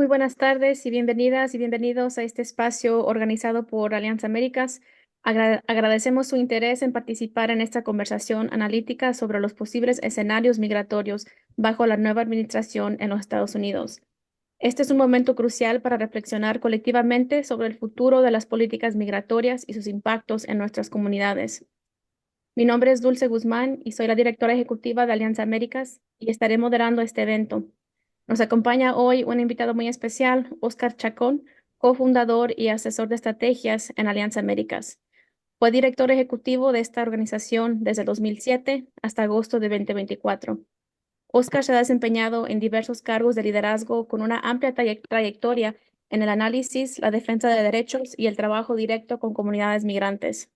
Muy buenas tardes y bienvenidas y bienvenidos a este espacio organizado por Alianza Américas. Agradecemos su interés en participar en esta conversación analítica sobre los posibles escenarios migratorios bajo la nueva administración en los Estados Unidos. Este es un momento crucial para reflexionar colectivamente sobre el futuro de las políticas migratorias y sus impactos en nuestras comunidades. Mi nombre es Dulce Guzmán y soy la directora ejecutiva de Alianza Américas y estaré moderando este evento. Nos acompaña hoy un invitado muy especial, Oscar Chacón, cofundador y asesor de estrategias en Alianza Américas. Fue director ejecutivo de esta organización desde 2007 hasta agosto de 2024. Oscar se ha desempeñado en diversos cargos de liderazgo con una amplia trayectoria en el análisis, la defensa de derechos y el trabajo directo con comunidades migrantes.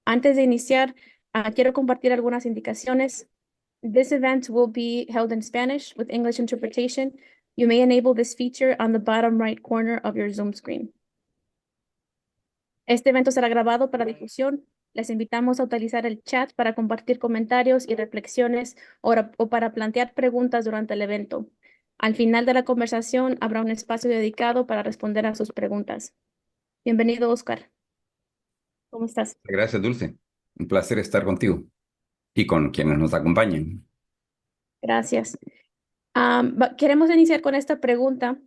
Antes de iniciar, quiero compartir algunas indicaciones. This event will be held in Spanish with English interpretation. You may enable this feature on the bottom right corner of your Zoom screen. Este evento será grabado para difusión. Les invitamos a utilizar el chat para compartir comentarios y reflexiones o para plantear preguntas durante el evento. Al final de la conversación habrá un espacio dedicado para responder a sus preguntas. Bienvenido, Oscar. ¿Cómo estás? Gracias, Dulce. Un placer estar contigo y con quienes nos acompañan. Gracias. Queremos iniciar con esta pregunta.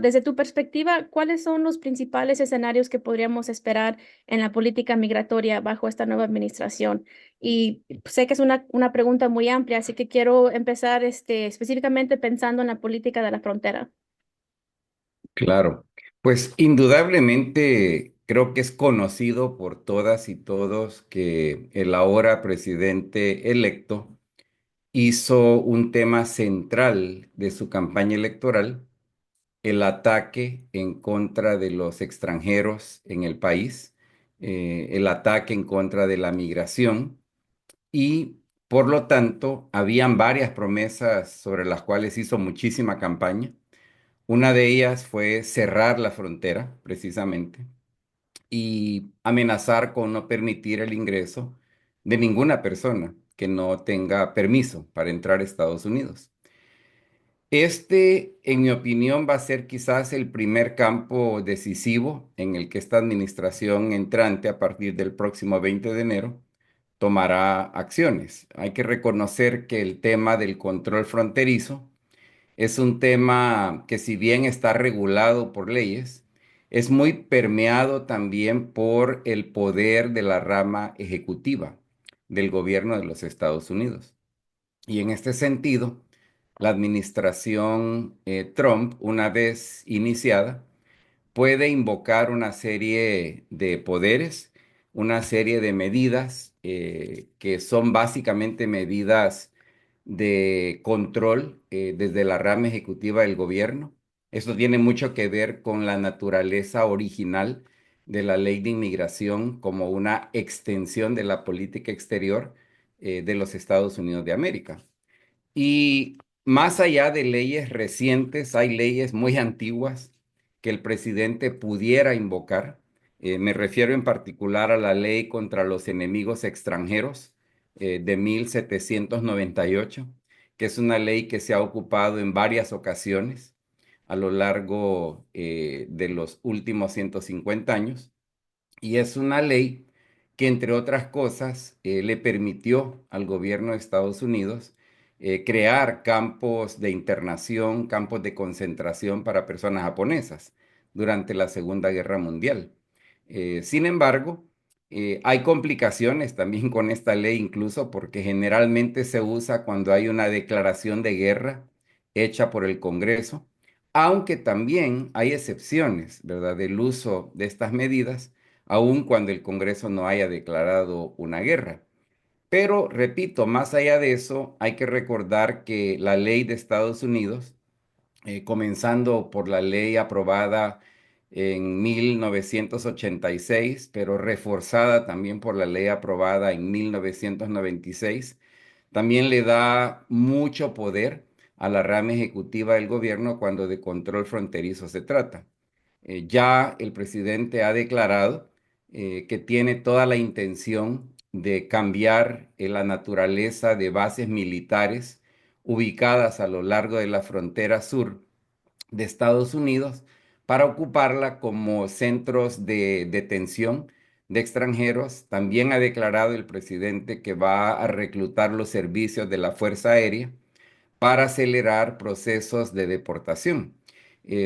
Desde tu perspectiva, ¿cuáles son los principales escenarios que podríamos esperar en la política migratoria bajo esta nueva administración? Y sé que es una pregunta muy amplia, así que quiero empezar específicamente pensando en la política de la frontera. Claro, pues indudablemente creo que es conocido por todas y todos que el ahora presidente electo hizo un tema central de su campaña electoral, el ataque en contra de los extranjeros en el país, el ataque en contra de la migración. Y por lo tanto, habían varias promesas sobre las cuales hizo muchísima campaña. Una de ellas fue cerrar la frontera, precisamente, y amenazar con no permitir el ingreso de ninguna persona que no tenga permiso para entrar a Estados Unidos. Este, en mi opinión, va a ser quizás el primer campo decisivo en el que esta administración entrante, a partir del próximo 20 de enero, tomará acciones. Hay que reconocer que el tema del control fronterizo es un tema que, si bien está regulado por leyes, es muy permeado también por el poder de la rama ejecutiva del gobierno de los Estados Unidos. Y en este sentido, la administración Trump, una vez iniciada, puede invocar una serie de poderes, una serie de medidas que son básicamente medidas de control desde la rama ejecutiva del gobierno. Esto tiene mucho que ver con la naturaleza original de la ley de inmigración como una extensión de la política exterior de los Estados Unidos de América. Y más allá de leyes recientes, hay leyes muy antiguas que el presidente pudiera invocar. Me refiero en particular a la ley contra los enemigos extranjeros de 1798, que es una ley que se ha ocupado en varias ocasiones a lo largo de los últimos 150 años. Y es una ley que, entre otras cosas, le permitió al gobierno de Estados Unidos crear campos de internación, campos de concentración para personas japonesas durante la Segunda Guerra Mundial. Sin embargo, hay complicaciones también con esta ley, incluso porque generalmente se usa cuando hay una declaración de guerra hecha por el Congreso, aunque también hay excepciones, ¿verdad?, del uso de estas medidas aun cuando el Congreso no haya declarado una guerra. Pero, repito, más allá de eso, hay que recordar que la ley de Estados Unidos, comenzando por la ley aprobada en 1986, pero reforzada también por la ley aprobada en 1996, también le da mucho poder a la rama ejecutiva del gobierno cuando de control fronterizo se trata. Ya el presidente ha declarado que tiene toda la intención de cambiar la naturaleza de bases militares ubicadas a lo largo de la frontera sur de Estados Unidos para ocuparla como centros de detención de extranjeros. También ha declarado el presidente que va a reclutar los servicios de la Fuerza Aérea para acelerar procesos de deportación.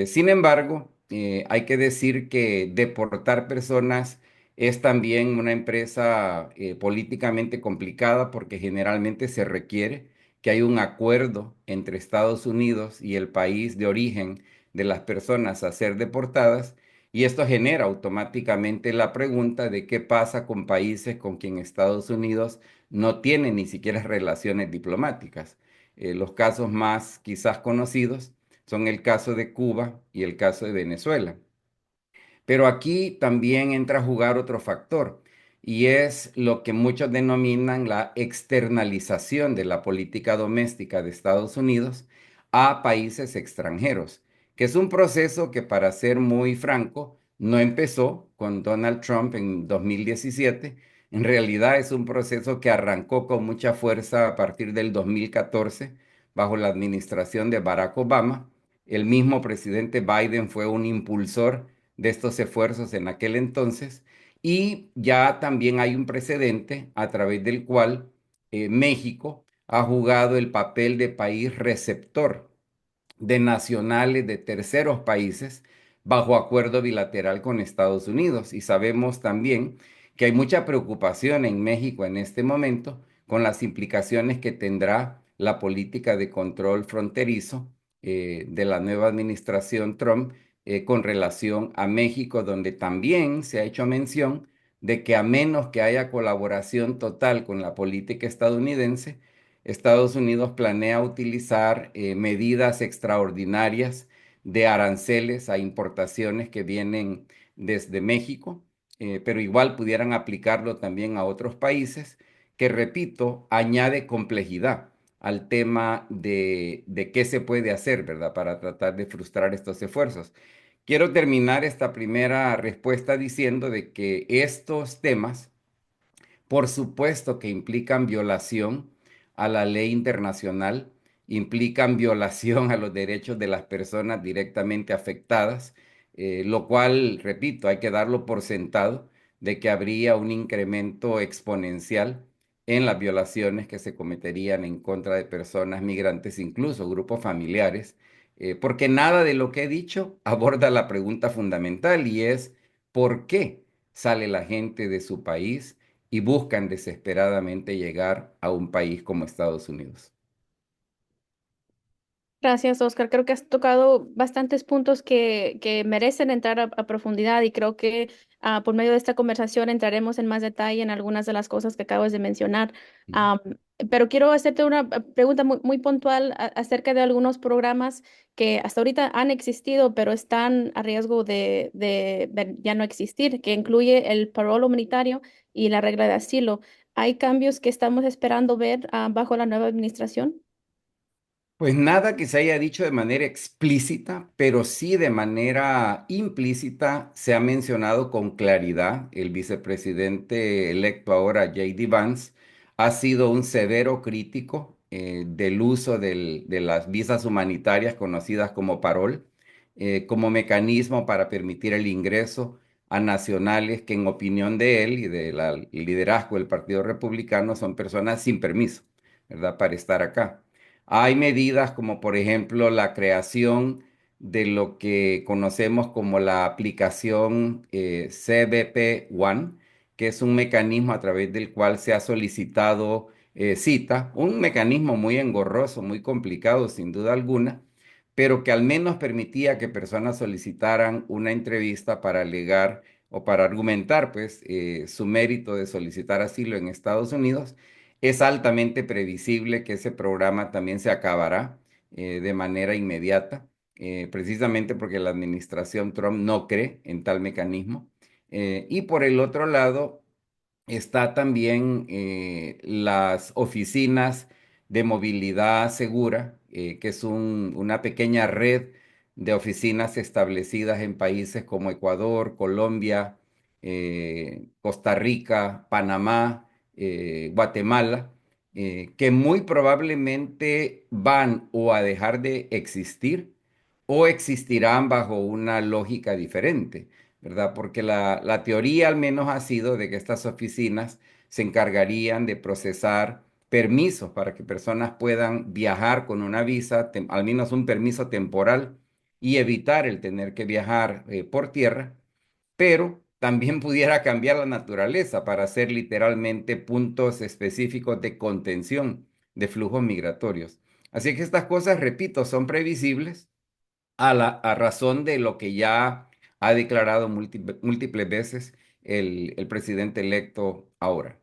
Sin embargo, hay que decir que deportar personas es también una empresa políticamente complicada porque generalmente se requiere que haya un acuerdo entre Estados Unidos y el país de origen de las personas a ser deportadas, y esto genera automáticamente la pregunta de qué pasa con países con quien Estados Unidos no tiene ni siquiera relaciones diplomáticas. Los casos más quizás conocidos son el caso de Cuba y el caso de Venezuela. Pero aquí también entra a jugar otro factor, y es lo que muchos denominan la externalización de la política doméstica de Estados Unidos a países extranjeros, que es un proceso que, para ser muy franco, no empezó con Donald Trump en 2017. En realidad es un proceso que arrancó con mucha fuerza a partir del 2014 bajo la administración de Barack Obama. El mismo presidente Biden fue un impulsor de estos esfuerzos en aquel entonces, y ya también hay un precedente a través del cual México ha jugado el papel de país receptor de nacionales de terceros países bajo acuerdo bilateral con Estados Unidos. Y sabemos también que hay mucha preocupación en México en este momento con las implicaciones que tendrá la política de control fronterizo de la nueva administración Trump con relación a México, donde también se ha hecho mención de que, a menos que haya colaboración total con la política estadounidense, Estados Unidos planea utilizar medidas extraordinarias de aranceles a importaciones que vienen desde México, pero igual pudieran aplicarlo también a otros países, que, repito, añade complejidad al tema de qué se puede hacer, ¿verdad?, para tratar de frustrar estos esfuerzos. Quiero terminar esta primera respuesta diciendo de que estos temas, por supuesto que implican violación a la ley internacional, implican violación a los derechos de las personas directamente afectadas, lo cual, repito, hay que darlo por sentado, de que habría un incremento exponencial en las violaciones que se cometerían en contra de personas migrantes, incluso grupos familiares, porque nada de lo que he dicho aborda la pregunta fundamental, y es: ¿por qué sale la gente de su país y buscan desesperadamente llegar a un país como Estados Unidos? Gracias, Oscar. Creo que has tocado bastantes puntos que merecen entrar a profundidad, y creo que por medio de esta conversación entraremos en más detalle en algunas de las cosas que acabas de mencionar. Am, pero quiero hacerte una pregunta muy puntual acerca de algunos programas que hasta ahorita han existido, pero están a riesgo de ya no existir, que incluye el parol humanitario y la regla de asilo. ¿Hay cambios que estamos esperando ver bajo la nueva administración? Pues nada que se haya dicho de manera explícita, pero sí de manera implícita se ha mencionado con claridad. El vicepresidente electo ahora, J.D. Vance, ha sido un severo crítico del uso de las visas humanitarias conocidas como parol, como mecanismo para permitir el ingreso a nacionales que, en opinión de él y del liderazgo del Partido Republicano, son personas sin permiso, ¿verdad?, para estar acá. Hay medidas como, por ejemplo, la creación de lo que conocemos como la aplicación CBP One, que es un mecanismo a través del cual se ha solicitado cita, un mecanismo muy engorroso, muy complicado sin duda alguna, pero que al menos permitía que personas solicitaran una entrevista para alegar o para argumentar, pues, su mérito de solicitar asilo en Estados Unidos. Es altamente previsible que ese programa también se acabará de manera inmediata, precisamente porque la administración Trump no cree en tal mecanismo. Y por el otro lado, está también las oficinas de movilidad segura, que es una pequeña red de oficinas establecidas en países como Ecuador, Colombia, Costa Rica, Panamá, Guatemala, que muy probablemente van o a dejar de existir o existirán bajo una lógica diferente, ¿verdad? Porque la teoría al menos ha sido de que estas oficinas se encargarían de procesar permisos para que personas puedan viajar con una visa, al menos un permiso temporal, y evitar el tener que viajar por tierra, pero también pudiera cambiar la naturaleza para hacer literalmente puntos específicos de contención de flujos migratorios. Así que estas cosas, repito, son previsibles a razón de lo que ya ha declarado múltiples veces el presidente electo ahora.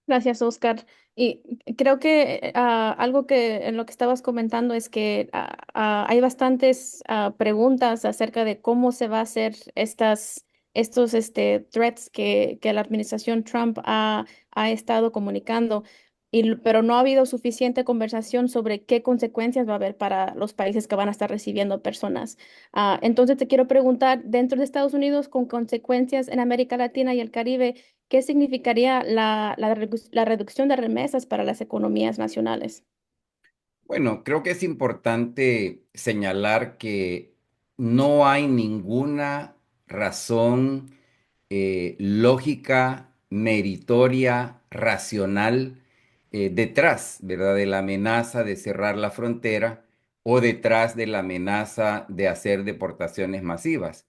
Gracias, Oscar. Y creo que algo que en lo que estabas comentando es que hay bastantes preguntas acerca de cómo se va a hacer estos threats que la administración Trump ha estado comunicando. Pero no ha habido suficiente conversación sobre qué consecuencias va a haber para los países que van a estar recibiendo personas. Entonces te quiero preguntar, dentro de Estados Unidos, con consecuencias en América Latina y el Caribe, ¿qué significaría la reducción de remesas para las economías nacionales? Bueno, creo que es importante señalar que no hay ninguna razón lógica, meritoria, racional detrás, ¿verdad? De la amenaza de cerrar la frontera o detrás de la amenaza de hacer deportaciones masivas.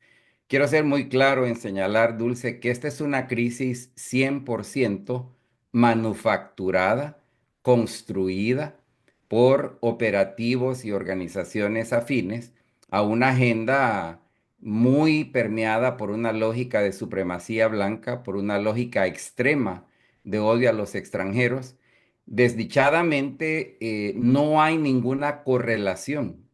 Quiero ser muy claro en señalar, Dulce, que esta es una crisis 100% manufacturada, construida por operativos y organizaciones afines a una agenda muy permeada por una lógica de supremacía blanca, por una lógica extrema de odio a los extranjeros. Desdichadamente, no hay ninguna correlación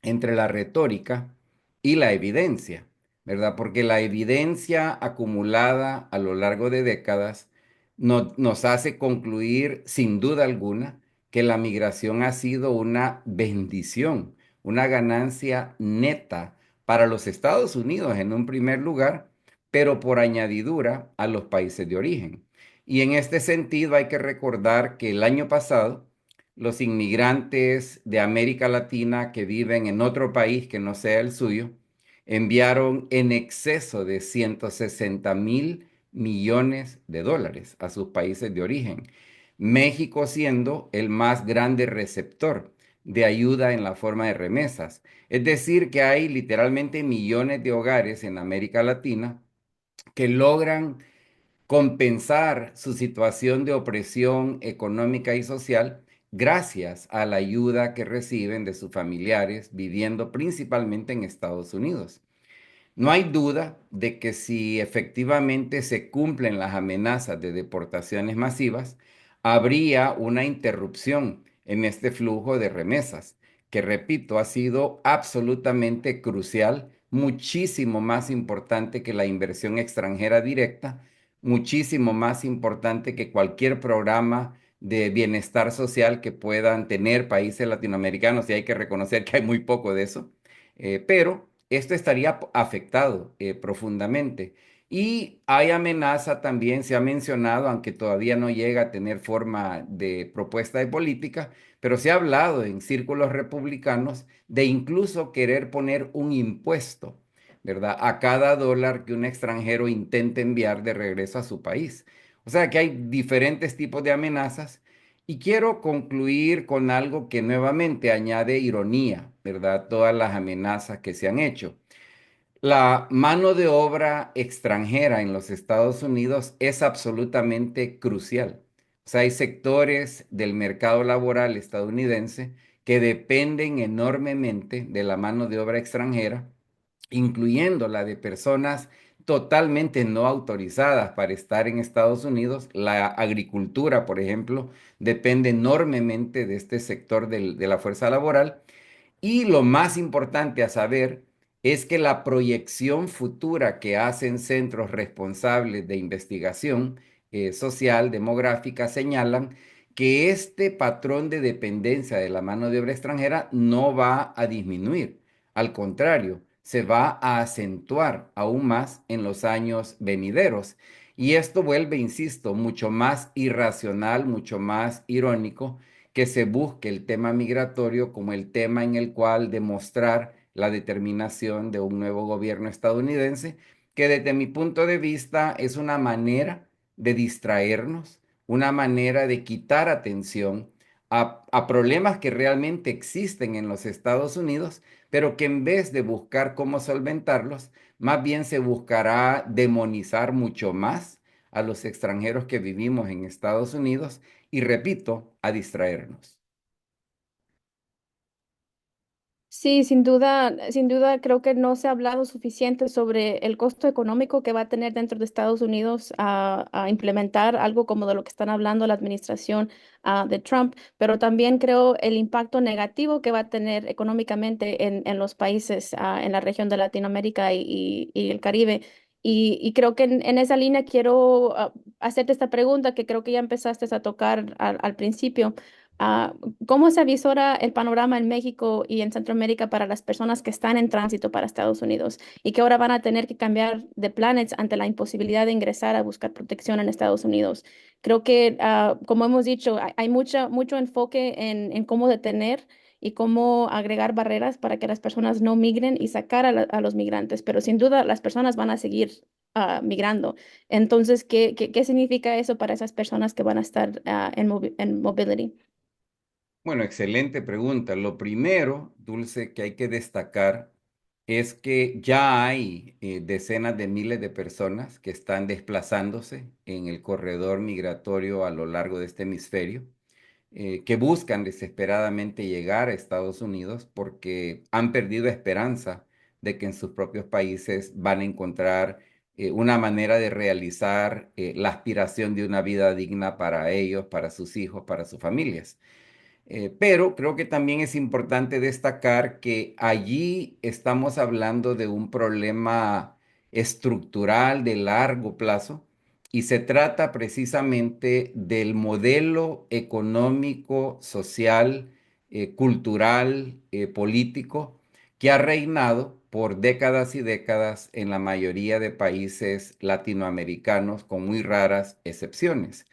entre la retórica y la evidencia, ¿verdad? Porque la evidencia acumulada a lo largo de décadas nos hace concluir sin duda alguna que la migración ha sido una bendición, una ganancia neta para los Estados Unidos en un primer lugar, pero por añadidura a los países de origen. Y en este sentido hay que recordar que el año pasado, los inmigrantes de América Latina que viven en otro país que no sea el suyo, enviaron en exceso de 160.000 millones de dólares a sus países de origen, México siendo el más grande receptor de ayuda en la forma de remesas. Es decir, que hay literalmente millones de hogares en América Latina que logran compensar su situación de opresión económica y social gracias a la ayuda que reciben de sus familiares viviendo principalmente en Estados Unidos. No hay duda de que si efectivamente se cumplen las amenazas de deportaciones masivas, habría una interrupción en este flujo de remesas, que repito, ha sido absolutamente crucial, muchísimo más importante que la inversión extranjera directa, muchísimo más importante que cualquier programa de bienestar social que puedan tener países latinoamericanos, y hay que reconocer que hay muy poco de eso, pero esto estaría afectado profundamente. Y hay amenaza también, se ha mencionado, aunque todavía no llega a tener forma de propuesta de política, pero se ha hablado en círculos republicanos de incluso querer poner un impuesto, ¿verdad? A cada dólar que un extranjero intente enviar de regreso a su país. O sea que hay diferentes tipos de amenazas y quiero concluir con algo que nuevamente añade ironía, ¿verdad? Todas las amenazas que se han hecho. La mano de obra extranjera en los Estados Unidos es absolutamente crucial. O sea, hay sectores del mercado laboral estadounidense que dependen enormemente de la mano de obra extranjera, incluyendo la de personas totalmente no autorizadas para estar en Estados Unidos. La agricultura, por ejemplo, depende enormemente de este sector de la fuerza laboral. Y lo más importante a saber es que la proyección futura que hacen centros responsables de investigación social, demográfica, señalan que este patrón de dependencia de la mano de obra extranjera no va a disminuir. Al contrario, se va a acentuar aún más en los años venideros. Y esto vuelve, insisto, mucho más irracional, mucho más irónico que se busque el tema migratorio como el tema en el cual demostrar la determinación de un nuevo gobierno estadounidense, que desde mi punto de vista es una manera de distraernos, una manera de quitar atención a problemas que realmente existen en los Estados Unidos, pero que en vez de buscar cómo solventarlos, más bien se buscará demonizar mucho más a los extranjeros que vivimos en Estados Unidos y, repito, a distraernos. Sí, sin duda creo que no se ha hablado suficiente sobre el costo económico que va a tener dentro de Estados Unidos a implementar algo como de lo que están hablando la administración de Trump, pero también creo el impacto negativo que va a tener económicamente en los países en la región de Latinoamérica y el Caribe. Y creo que en esa línea quiero hacerte esta pregunta que creo que ya empezaste a tocar al principio. Ah, ¿Cómo se avisora el panorama en México y en Centroamérica para las personas que están en tránsito para Estados Unidos y que ahora van a tener que cambiar de planes ante la imposibilidad de ingresar a buscar protección en Estados Unidos? Creo que, como hemos dicho, hay mucho enfoque en cómo detener y cómo agregar barreras para que las personas no migren y sacar a los migrantes, pero sin duda las personas van a seguir migrando. Entonces, ¿qué significa eso para esas personas que van a estar en mobility? Bueno, excelente pregunta. Lo primero, Dulce, que hay que destacar es que ya hay decenas de miles de personas que están desplazándose en el corredor migratorio a lo largo de este hemisferio, que buscan desesperadamente llegar a Estados Unidos porque han perdido esperanza de que en sus propios países van a encontrar una manera de realizar la aspiración de una vida digna para ellos, para sus hijos, para sus familias. Pero creo que también es importante destacar que allí estamos hablando de un problema estructural de largo plazo y se trata precisamente del modelo económico, social, cultural, político que ha reinado por décadas y décadas en la mayoría de países latinoamericanos, con muy raras excepciones.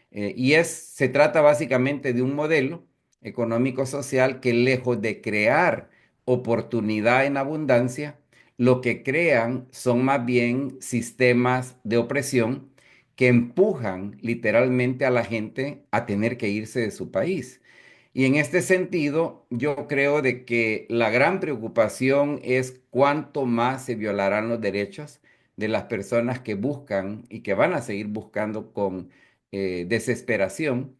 Se trata básicamente de un modelo económico-social que lejos de crear oportunidad en abundancia, lo que crean son más bien sistemas de opresión que empujan literalmente a la gente a tener que irse de su país. Y en este sentido, yo creo de que la gran preocupación es cuánto más se violarán los derechos de las personas que buscan y que van a seguir buscando con desesperación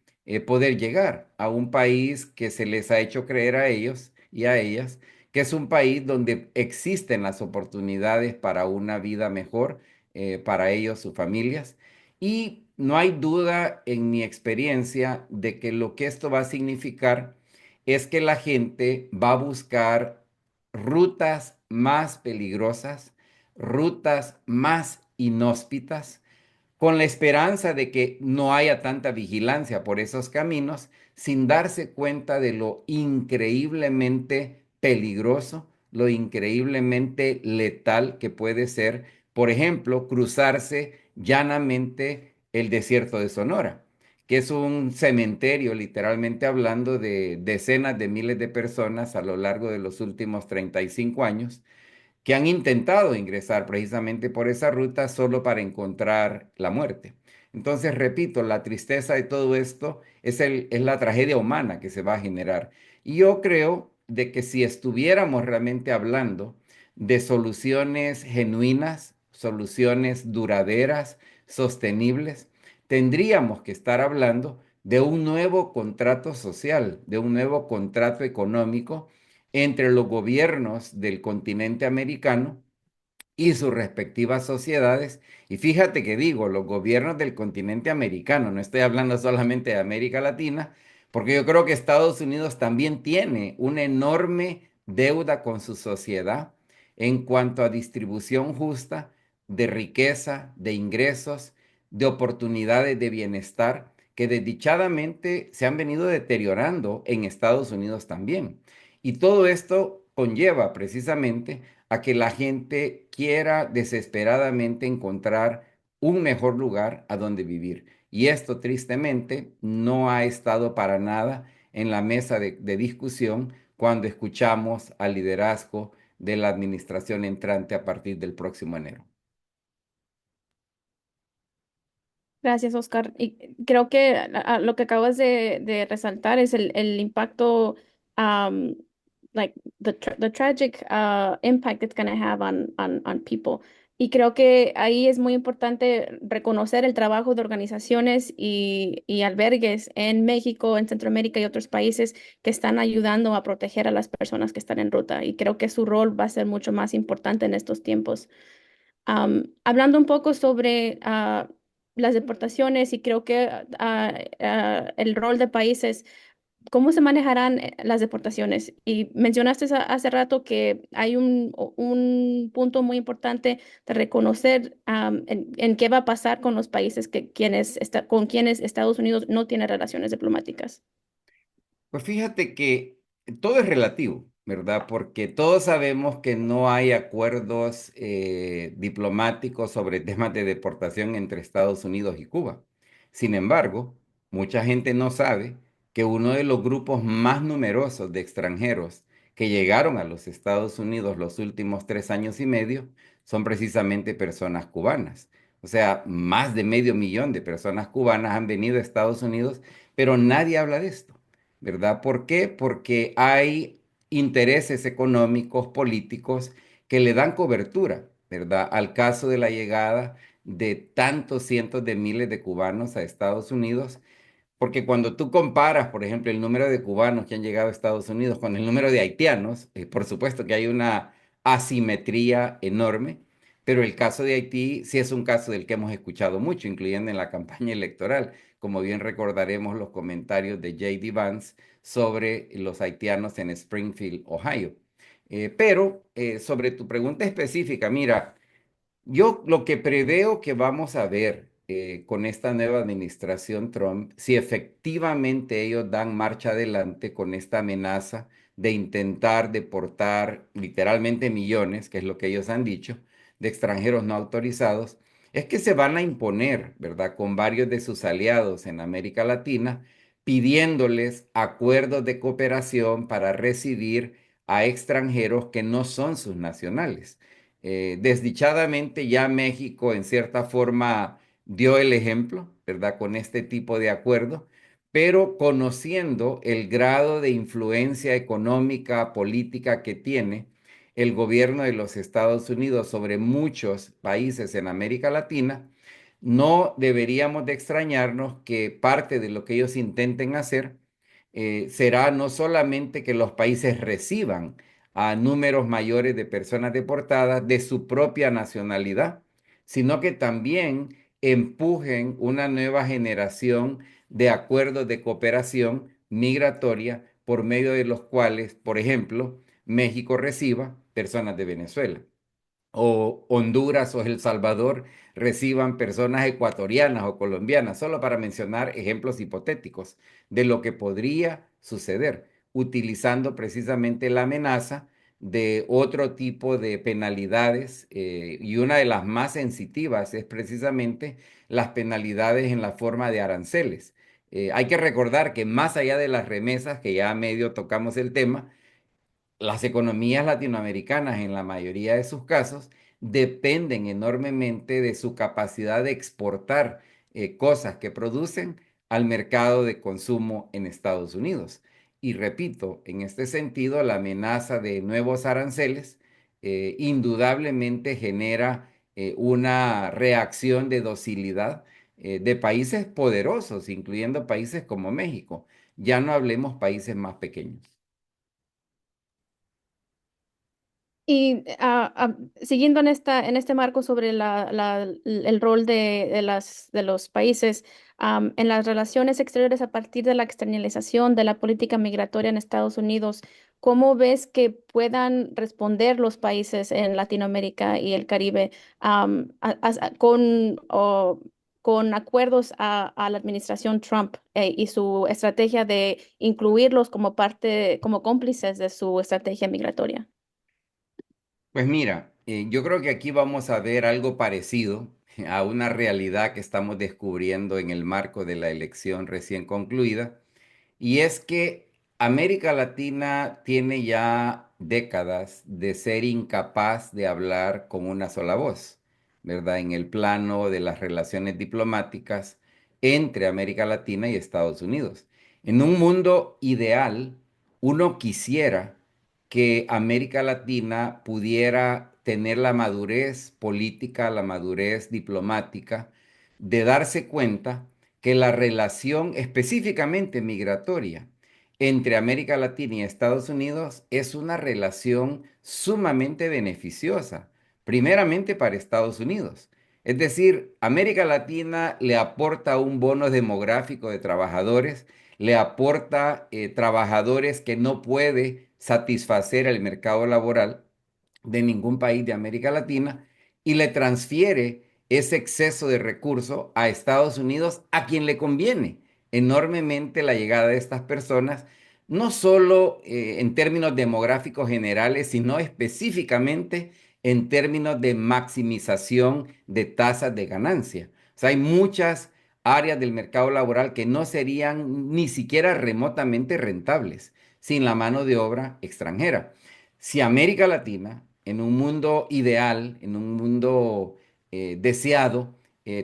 poder llegar a un país que se les ha hecho creer a ellos y a ellas, que es un país donde existen las oportunidades para una vida mejor para ellos, sus familias. Y no hay duda en mi experiencia de que lo que esto va a significar es que la gente va a buscar rutas más peligrosas, rutas más inhóspitas, con la esperanza de que no haya tanta vigilancia por esos caminos, sin darse cuenta de lo increíblemente peligroso, lo increíblemente letal que puede ser, por ejemplo, cruzarse llanamente el desierto de Sonora, que es un cementerio, literalmente hablando, de decenas de miles de personas a lo largo de los últimos 35 años que han intentado ingresar precisamente por esa ruta solo para encontrar la muerte. Entonces, repito, la tristeza de todo esto es la tragedia humana que se va a generar. Y yo creo de que si estuviéramos realmente hablando de soluciones genuinas, soluciones duraderas, sostenibles, tendríamos que estar hablando de un nuevo contrato social, de un nuevo contrato económico entre los gobiernos del continente americano y sus respectivas sociedades. Y fíjate que digo, los gobiernos del continente americano, no estoy hablando solamente de América Latina, porque yo creo que Estados Unidos también tiene una enorme deuda con su sociedad en cuanto a distribución justa de riqueza, de ingresos, de oportunidades de bienestar que desdichadamente se han venido deteriorando en Estados Unidos también. Y todo esto conlleva precisamente a que la gente quiera desesperadamente encontrar un mejor lugar a donde vivir. Y esto tristemente no ha estado para nada en la mesa de discusión cuando escuchamos al liderazgo de la administración entrante a partir del próximo enero. Gracias, Oscar. Y creo que lo que acabas de resaltar es el impacto, um, like the tragic impact it's going to have on people. Y creo que ahí es muy importante reconocer el trabajo de organizaciones y albergues en México, en Centroamérica y otros países que están ayudando a proteger a las personas que están en ruta. Y creo que su rol va a ser mucho más importante en estos tiempos. Hablando un poco sobre las deportaciones y creo que el rol de países, ¿cómo se manejarán las deportaciones? Y mencionaste hace rato que hay un punto muy importante de reconocer en qué va a pasar con los países con quienes Estados Unidos no tiene relaciones diplomáticas. Pues fíjate que todo es relativo, ¿verdad? Porque todos sabemos que no hay acuerdos diplomáticos sobre temas de deportación entre Estados Unidos y Cuba. Sin embargo, mucha gente no sabe que uno de los grupos más numerosos de extranjeros que llegaron a los Estados Unidos los últimos 3 años y medio son precisamente personas cubanas. O sea, más de medio millón de personas cubanas han venido a Estados Unidos, pero nadie habla de esto. ¿Verdad? ¿Por qué? Porque hay intereses económicos, políticos, que le dan cobertura, ¿verdad? Al caso de la llegada de tantos cientos de miles de cubanos a Estados Unidos, porque cuando tú comparas, por ejemplo, el número de cubanos que han llegado a Estados Unidos con el número de haitianos, por supuesto que hay una asimetría enorme, pero el caso de Haití sí es un caso del que hemos escuchado mucho, incluyendo en la campaña electoral, como bien recordaremos los comentarios de J.D. Vance sobre los haitianos en Springfield, Ohio. Pero sobre tu pregunta específica, mira, yo lo que preveo que vamos a ver con esta nueva administración Trump, si efectivamente ellos dan marcha adelante con esta amenaza de intentar deportar literalmente millones, que es lo que ellos han dicho, de extranjeros no autorizados, es que se van a imponer, ¿verdad?, con varios de sus aliados en América Latina, pidiéndoles acuerdos de cooperación para recibir a extranjeros que no son sus nacionales. Desdichadamente ya México en cierta forma dio el ejemplo, ¿verdad? Con este tipo de acuerdo, pero conociendo el grado de influencia económica, política que tiene el gobierno de los Estados Unidos sobre muchos países en América Latina, no deberíamos de extrañarnos que parte de lo que ellos intenten hacer será no solamente que los países reciban a números mayores de personas deportadas de su propia nacionalidad, sino que también empujen una nueva generación de acuerdos de cooperación migratoria por medio de los cuales, por ejemplo, México reciba personas de Venezuela o Honduras o El Salvador reciban personas ecuatorianas o colombianas, solo para mencionar ejemplos hipotéticos de lo que podría suceder, utilizando precisamente la amenaza de otro tipo de penalidades y una de las más sensitivas es precisamente las penalidades en la forma de aranceles. Hay que recordar que más allá de las remesas, que ya medio tocamos el tema, las economías latinoamericanas, en la mayoría de sus casos, dependen enormemente de su capacidad de exportar cosas que producen al mercado de consumo en Estados Unidos. Y repito, en este sentido, la amenaza de nuevos aranceles indudablemente genera una reacción de docilidad de países poderosos, incluyendo países como México. Ya no hablemos países más pequeños. Y siguiendo en este marco sobre el rol de los países en las relaciones exteriores a partir de la externalización de la política migratoria en Estados Unidos, ¿cómo ves que puedan responder los países en Latinoamérica y el Caribe con acuerdos a la administración Trump y su estrategia de incluirlos como parte, como cómplices de su estrategia migratoria? Pues mira, yo creo que aquí vamos a ver algo parecido a una realidad que estamos descubriendo en el marco de la elección recién concluida, y es que América Latina tiene ya décadas de ser incapaz de hablar con una sola voz, ¿verdad? En el plano de las relaciones diplomáticas entre América Latina y Estados Unidos. En un mundo ideal, uno quisiera que América Latina pudiera tener la madurez política, la madurez diplomática, de darse cuenta que la relación específicamente migratoria entre América Latina y Estados Unidos es una relación sumamente beneficiosa, primeramente para Estados Unidos. Es decir, América Latina le aporta un bono demográfico de trabajadores, le aporta trabajadores que no puede satisfacer el mercado laboral de ningún país de América Latina y le transfiere ese exceso de recursos a Estados Unidos, a quien le conviene enormemente la llegada de estas personas, no solo en términos demográficos generales, sino específicamente en términos de maximización de tasas de ganancia. O sea, hay muchas áreas del mercado laboral que no serían ni siquiera remotamente rentables sin la mano de obra extranjera. Si América Latina, en un mundo ideal, en un mundo deseado,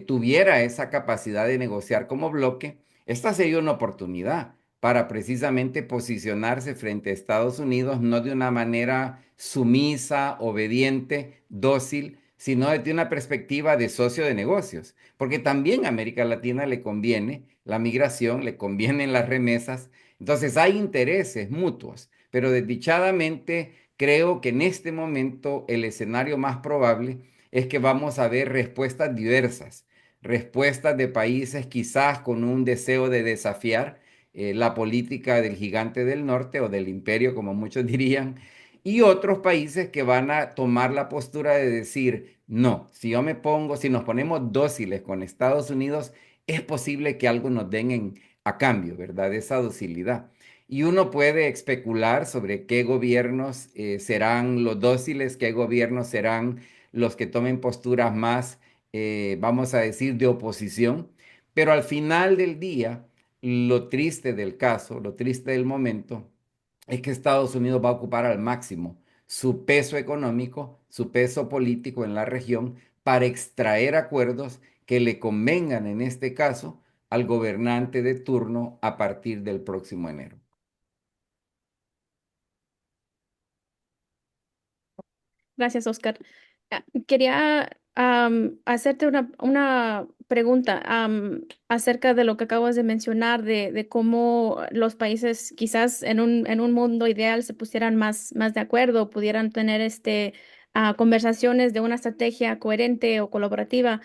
tuviera esa capacidad de negociar como bloque, esta sería una oportunidad para precisamente posicionarse frente a Estados Unidos, no de una manera sumisa, obediente, dócil, sino desde una perspectiva de socio de negocios. Porque también a América Latina le conviene la migración, le convienen las remesas. Entonces hay intereses mutuos, pero desdichadamente creo que en este momento el escenario más probable es que vamos a ver respuestas diversas, respuestas de países quizás con un deseo de desafiar la política del gigante del norte o del imperio, como muchos dirían, y otros países que van a tomar la postura de decir, no, si yo me pongo, si nos ponemos dóciles con Estados Unidos, es posible que algo nos den a cambio, ¿verdad? Esa docilidad. Y uno puede especular sobre qué gobiernos serán los dóciles, qué gobiernos serán los que tomen posturas más, vamos a decir, de oposición. Pero al final del día, lo triste del caso, lo triste del momento, es que Estados Unidos va a ocupar al máximo su peso económico, su peso político en la región para extraer acuerdos que le convengan en este caso al gobernante de turno a partir del próximo enero. Gracias, Oscar. Quería hacerte una pregunta acerca de lo que acabas de mencionar, de cómo los países quizás en un mundo ideal se pusieran más de acuerdo, pudieran tener conversaciones de una estrategia coherente o colaborativa.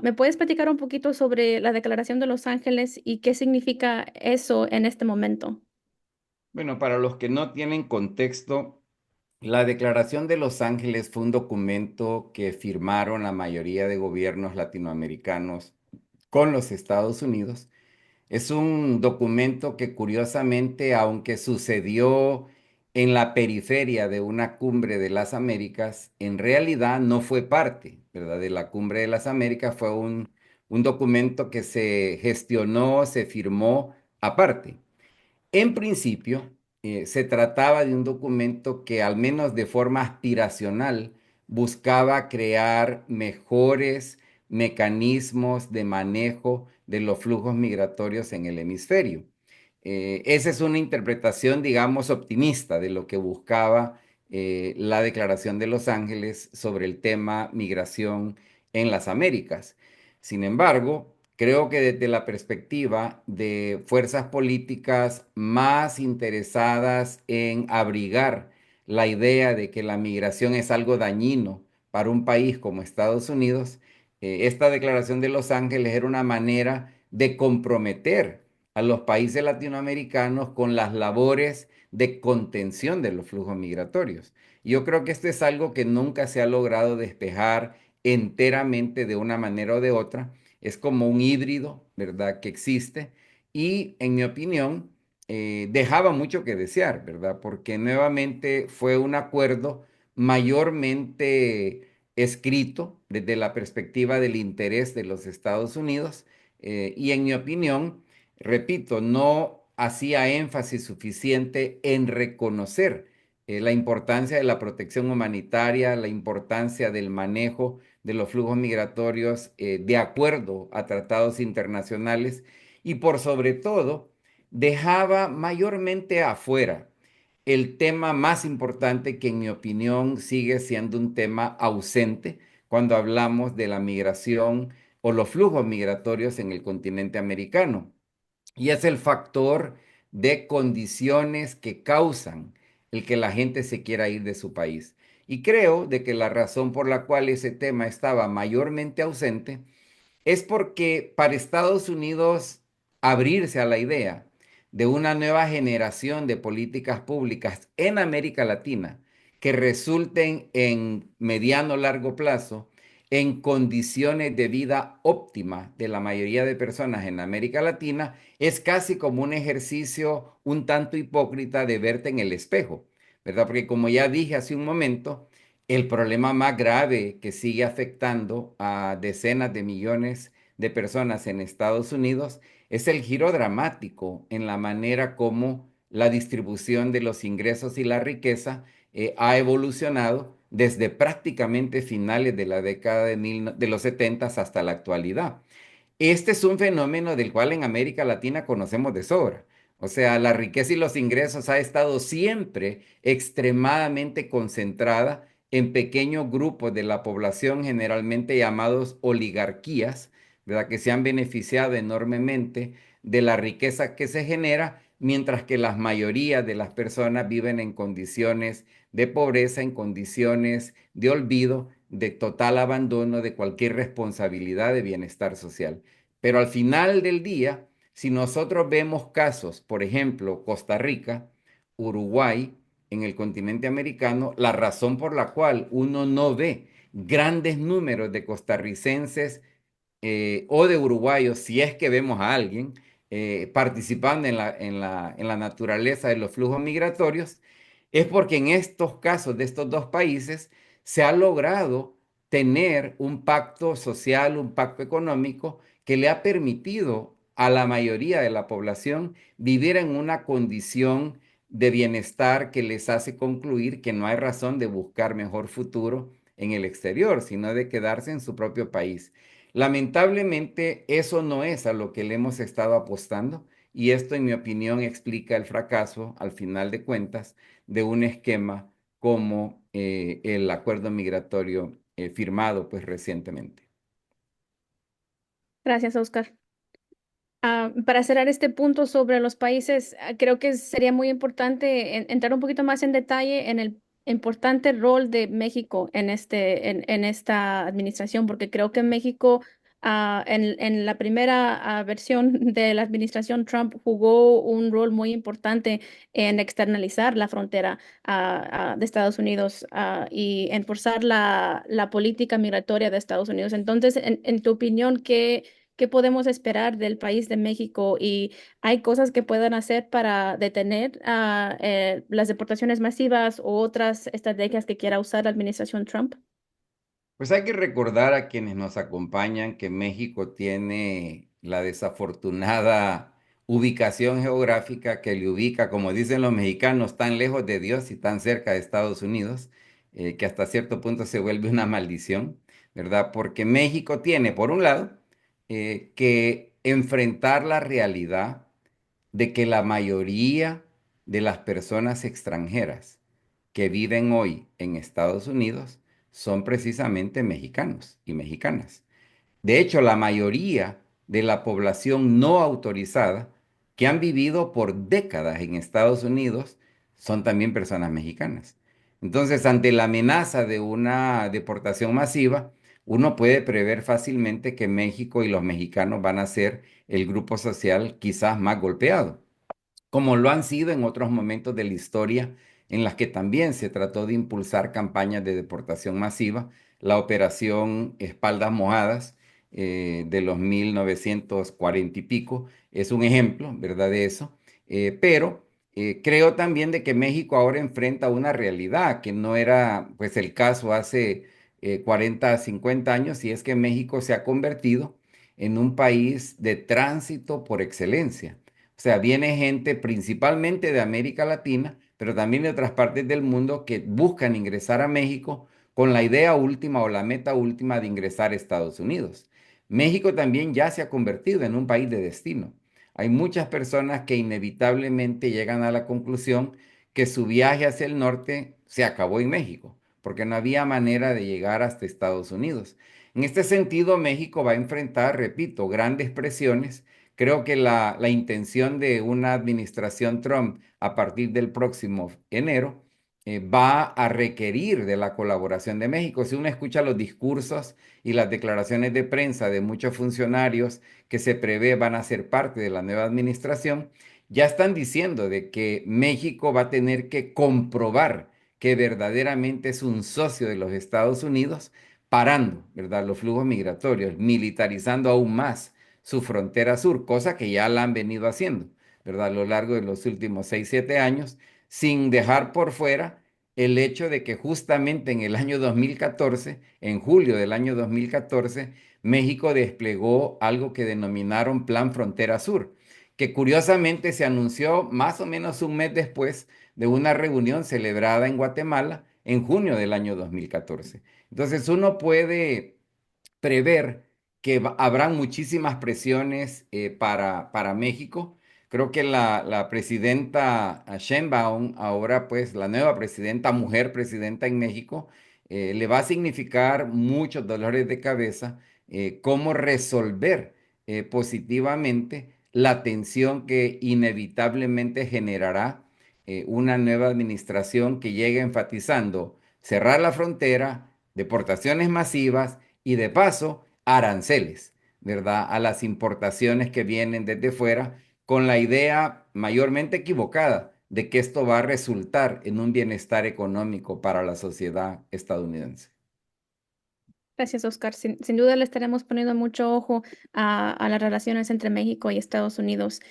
¿Me puedes platicar un poquito sobre la Declaración de Los Ángeles y qué significa eso en este momento? Bueno, para los que no tienen contexto, la Declaración de Los Ángeles fue un documento que firmaron la mayoría de gobiernos latinoamericanos con los Estados Unidos. Es un documento que curiosamente, aunque sucedió en la periferia de una cumbre de las Américas, en realidad no fue parte, ¿verdad? De la cumbre de las Américas, fue un documento que se gestionó, se firmó aparte. En principio, se trataba de un documento que al menos de forma aspiracional buscaba crear mejores mecanismos de manejo de los flujos migratorios en el hemisferio. Esa es una interpretación, digamos, optimista de lo que buscaba la Declaración de Los Ángeles sobre el tema migración en las Américas. Sin embargo, creo que desde la perspectiva de fuerzas políticas más interesadas en abrigar la idea de que la migración es algo dañino para un país como Estados Unidos, esta Declaración de Los Ángeles era una manera de comprometer a los países latinoamericanos con las labores de contención de los flujos migratorios. Yo creo que esto es algo que nunca se ha logrado despejar enteramente de una manera o de otra. Es como un híbrido, ¿verdad?, que existe y en mi opinión dejaba mucho que desear, ¿verdad? Porque nuevamente fue un acuerdo mayormente escrito desde la perspectiva del interés de los Estados Unidos y en mi opinión, repito, no hacía énfasis suficiente en reconocer la importancia de la protección humanitaria, la importancia del manejo de los flujos migratorios de acuerdo a tratados internacionales y por sobre todo dejaba mayormente afuera el tema más importante que en mi opinión sigue siendo un tema ausente cuando hablamos de la migración o los flujos migratorios en el continente americano. Y es el factor de condiciones que causan el que la gente se quiera ir de su país. Y creo de que la razón por la cual ese tema estaba mayormente ausente es porque para Estados Unidos abrirse a la idea de una nueva generación de políticas públicas en América Latina que resulten en mediano o largo plazo en condiciones de vida óptima de la mayoría de personas en América Latina, es casi como un ejercicio un tanto hipócrita de verte en el espejo, ¿verdad? Porque como ya dije hace un momento, el problema más grave que sigue afectando a decenas de millones de personas en Estados Unidos es el giro dramático en la manera como la distribución de los ingresos y la riqueza ha evolucionado desde prácticamente finales de la década de los 70 hasta la actualidad. Este es un fenómeno del cual en América Latina conocemos de sobra. O sea, la riqueza y los ingresos ha estado siempre extremadamente concentrada en pequeños grupos de la población, generalmente llamados oligarquías, ¿verdad? Que se han beneficiado enormemente de la riqueza que se genera, mientras que la mayoría de las personas viven en condiciones de pobreza, en condiciones de olvido, de total abandono de cualquier responsabilidad de bienestar social. Pero al final del día, si nosotros vemos casos, por ejemplo, Costa Rica, Uruguay, en el continente americano, la razón por la cual uno no ve grandes números de costarricenses o de uruguayos, si es que vemos a alguien participando en la naturaleza de los flujos migratorios, es porque en estos casos de estos dos países se ha logrado tener un pacto social, un pacto económico que le ha permitido a la mayoría de la población vivir en una condición de bienestar que les hace concluir que no hay razón de buscar mejor futuro en el exterior, sino de quedarse en su propio país. Lamentablemente, eso no es a lo que le hemos estado apostando y esto, en mi opinión, explica el fracaso, al final de cuentas, de un esquema como el acuerdo migratorio firmado pues recientemente. Gracias, Oscar. Para cerrar este punto sobre los países, creo que sería muy importante entrar un poquito más en detalle en el importante rol de México en esta administración, porque creo que México, en la primera versión de la administración Trump, jugó un rol muy importante en externalizar la frontera de Estados Unidos y enforzar la política migratoria de Estados Unidos. Entonces, en tu opinión, ¿qué podemos esperar del país de México? ¿Y hay cosas que puedan hacer para detener las deportaciones masivas o otras estrategias que quiera usar la administración Trump? Pues hay que recordar a quienes nos acompañan que México tiene la desafortunada ubicación geográfica que le ubica, como dicen los mexicanos, tan lejos de Dios y tan cerca de Estados Unidos, que hasta cierto punto se vuelve una maldición, ¿verdad? Porque México tiene, por un lado, que enfrentar la realidad de que la mayoría de las personas extranjeras que viven hoy en Estados Unidos son precisamente mexicanos y mexicanas. De hecho, la mayoría de la población no autorizada que han vivido por décadas en Estados Unidos son también personas mexicanas. Entonces, ante la amenaza de una deportación masiva, uno puede prever fácilmente que México y los mexicanos van a ser el grupo social quizás más golpeado, como lo han sido en otros momentos de la historia en las que también se trató de impulsar campañas de deportación masiva. La operación Espaldas Mojadas de los 1940 y pico es un ejemplo, ¿verdad? De eso. Pero creo también de que México ahora enfrenta una realidad que no era pues el caso hace 40, 50 años, y es que México se ha convertido en un país de tránsito por excelencia. O sea, viene gente principalmente de América Latina, pero también de otras partes del mundo que buscan ingresar a México con la idea última o la meta última de ingresar a Estados Unidos. México también ya se ha convertido en un país de destino. Hay muchas personas que inevitablemente llegan a la conclusión que su viaje hacia el norte se acabó en México, porque no había manera de llegar hasta Estados Unidos. En este sentido, México va a enfrentar, repito, grandes presiones. Creo que la intención de una administración Trump a partir del próximo enero va a requerir de la colaboración de México. Si uno escucha los discursos y las declaraciones de prensa de muchos funcionarios que se prevé van a ser parte de la nueva administración, ya están diciendo de que México va a tener que comprobar que verdaderamente es un socio de los Estados Unidos, parando, ¿verdad?, los flujos migratorios, militarizando aún más su frontera sur, cosa que ya la han venido haciendo, ¿verdad?, a lo largo de los últimos 6, 7 años, sin dejar por fuera el hecho de que justamente en el año 2014, en julio del año 2014, México desplegó algo que denominaron Plan Frontera Sur, que curiosamente se anunció más o menos un mes después de una reunión celebrada en Guatemala en junio del año 2014. Entonces uno puede prever que habrán muchísimas presiones para México. Creo que la presidenta Sheinbaum, ahora pues la nueva presidenta, mujer presidenta en México, le va a significar muchos dolores de cabeza cómo resolver positivamente la tensión que inevitablemente generará una nueva administración que llegue enfatizando cerrar la frontera, deportaciones masivas y de paso aranceles, ¿verdad? A las importaciones que vienen desde fuera, con la idea mayormente equivocada de que esto va a resultar en un bienestar económico para la sociedad estadounidense. Gracias, Oscar. Sin duda le estaremos poniendo mucho ojo a las relaciones entre México y Estados Unidos.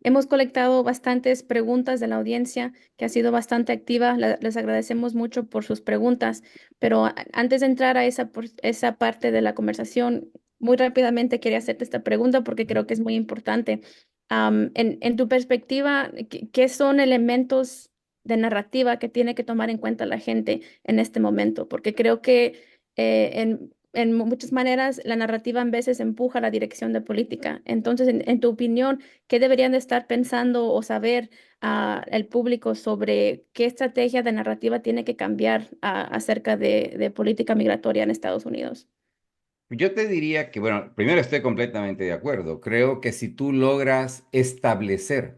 Hemos colectado bastantes preguntas de la audiencia, que ha sido bastante activa. Les agradecemos mucho por sus preguntas, pero antes de entrar a esa parte de la conversación, muy rápidamente quería hacerte esta pregunta porque creo que es muy importante. En tu perspectiva, ¿qué son elementos de narrativa que tiene que tomar en cuenta la gente en este momento? Porque creo que en muchas maneras la narrativa en veces empuja la dirección de política. Entonces, en tu opinión, ¿qué deberían de estar pensando o saber el público sobre qué estrategia de narrativa tiene que cambiar acerca de política migratoria en Estados Unidos? Yo te diría que, bueno, primero estoy completamente de acuerdo. Creo que si tú logras establecer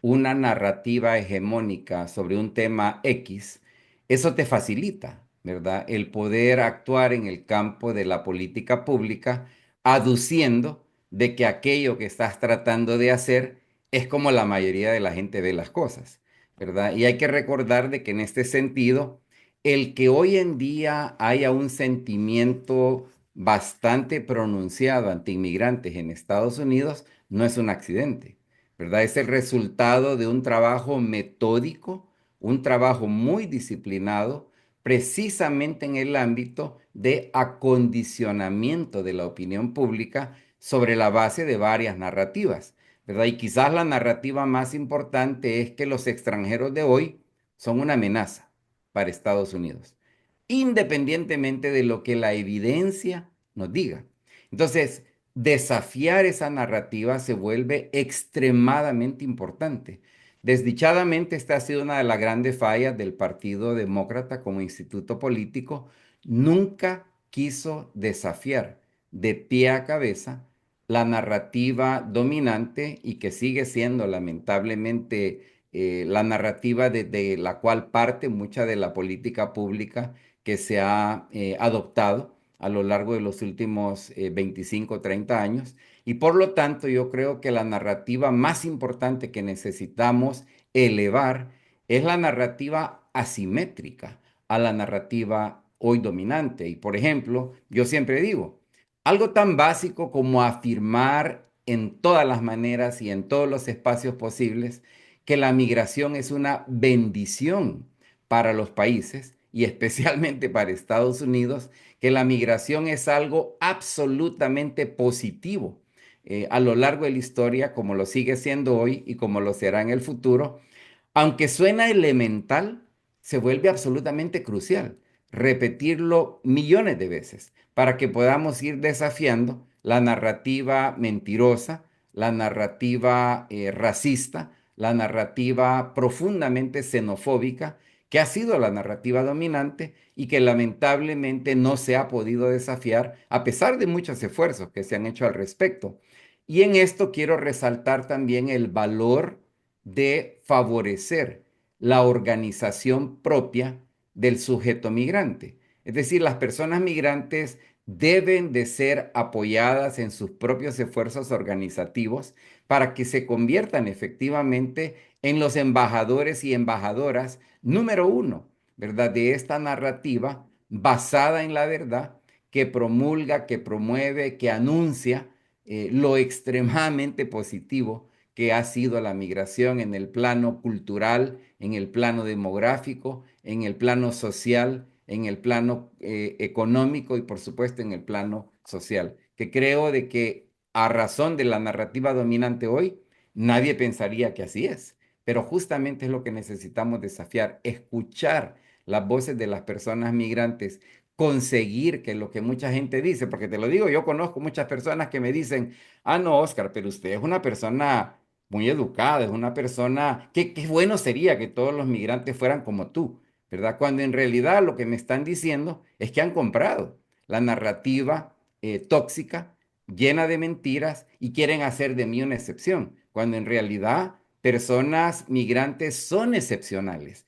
una narrativa hegemónica sobre un tema X, eso te facilita, ¿verdad? El poder actuar en el campo de la política pública, aduciendo de que aquello que estás tratando de hacer es como la mayoría de la gente ve las cosas, ¿verdad? Y hay que recordar de que en este sentido, el que hoy en día haya un sentimiento bastante pronunciado ante inmigrantes en Estados Unidos no es un accidente, ¿verdad? Es el resultado de un trabajo metódico, un trabajo muy disciplinado, precisamente en el ámbito de acondicionamiento de la opinión pública sobre la base de varias narrativas, ¿verdad? Y quizás la narrativa más importante es que los extranjeros de hoy son una amenaza para Estados Unidos, independientemente de lo que la evidencia nos diga. Entonces, desafiar esa narrativa se vuelve extremadamente importante. Desdichadamente, esta ha sido una de las grandes fallas del Partido Demócrata como instituto político. Nunca quiso desafiar de pie a cabeza la narrativa dominante y que sigue siendo lamentablemente la narrativa de la cual parte mucha de la política pública que se ha adoptado a lo largo de los últimos 25 o 30 años. Y por lo tanto, yo creo que la narrativa más importante que necesitamos elevar es la narrativa asimétrica a la narrativa hoy dominante. Y por ejemplo, yo siempre digo, algo tan básico como afirmar en todas las maneras y en todos los espacios posibles que la migración es una bendición para los países y especialmente para Estados Unidos, que la migración es algo absolutamente positivo a lo largo de la historia, como lo sigue siendo hoy y como lo será en el futuro, aunque suena elemental, se vuelve absolutamente crucial repetirlo millones de veces para que podamos ir desafiando la narrativa mentirosa, la narrativa racista, la narrativa profundamente xenofóbica, que ha sido la narrativa dominante y que lamentablemente no se ha podido desafiar a pesar de muchos esfuerzos que se han hecho al respecto. Y en esto quiero resaltar también el valor de favorecer la organización propia del sujeto migrante. Es decir, las personas migrantes deben de ser apoyadas en sus propios esfuerzos organizativos para que se conviertan efectivamente en los embajadores y embajadoras número uno, ¿verdad? De esta narrativa basada en la verdad que promulga, que promueve, que anuncia lo extremadamente positivo que ha sido la migración en el plano cultural, en el plano demográfico, en el plano social, en el plano económico y por supuesto en el plano social, que creo de que a razón de la narrativa dominante hoy, nadie pensaría que así es, pero justamente es lo que necesitamos desafiar, escuchar las voces de las personas migrantes, conseguir que lo que mucha gente dice, porque te lo digo, yo conozco muchas personas que me dicen, ah, no, Oscar, pero usted es una persona muy educada, es una persona, qué bueno sería que todos los migrantes fueran como tú, ¿verdad? Cuando en realidad lo que me están diciendo es que han comprado la narrativa tóxica, llena de mentiras y quieren hacer de mí una excepción, cuando en realidad personas migrantes son excepcionales.